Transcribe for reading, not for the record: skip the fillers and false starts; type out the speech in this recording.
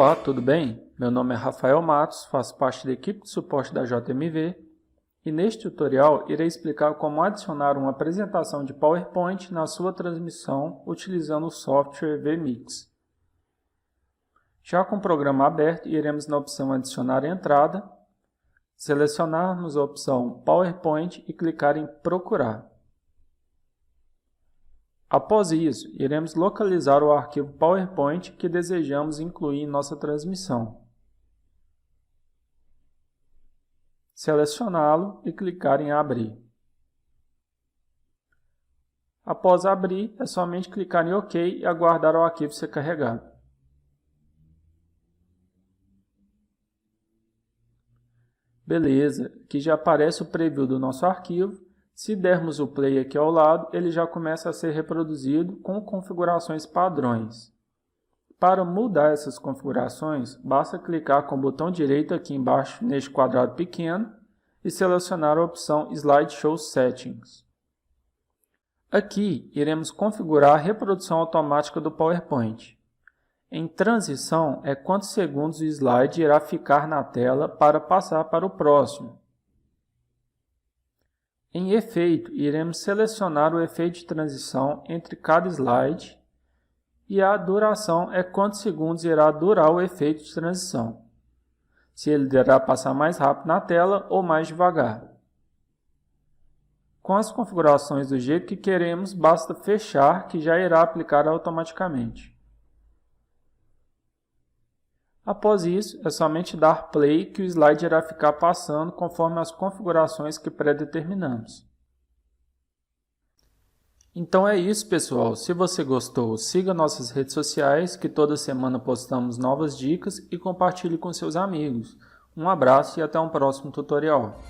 Olá, tudo bem? Meu nome é Rafael Matos, faço parte da equipe de suporte da JMV e neste tutorial irei explicar como adicionar uma apresentação de PowerPoint na sua transmissão utilizando o software vMix. Já com o programa aberto, iremos na opção Adicionar entrada, selecionarmos a opção PowerPoint e clicar em Procurar. Após isso, iremos localizar o arquivo PowerPoint que desejamos incluir em nossa transmissão. Selecioná-lo e clicar em Abrir. Após abrir, é somente clicar em OK e aguardar o arquivo ser carregado. Beleza, aqui já aparece o preview do nosso arquivo. Se dermos o play aqui ao lado, ele já começa a ser reproduzido com configurações padrões. Para mudar essas configurações, basta clicar com o botão direito aqui embaixo neste quadrado pequeno e selecionar a opção Slideshow Settings. Aqui iremos configurar a reprodução automática do PowerPoint. Em transição é quantos segundos o slide irá ficar na tela para passar para o próximo. Em efeito, iremos selecionar o efeito de transição entre cada slide e a duração é quantos segundos irá durar o efeito de transição. Se ele irá passar mais rápido na tela ou mais devagar. Com as configurações do jeito que queremos, basta fechar que já irá aplicar automaticamente. Após isso, é somente dar play que o slide irá ficar passando conforme as configurações que pré-determinamos. Então é isso, pessoal. Se você gostou, siga nossas redes sociais, que toda semana postamos novas dicas e compartilhe com seus amigos. Um abraço e até um próximo tutorial.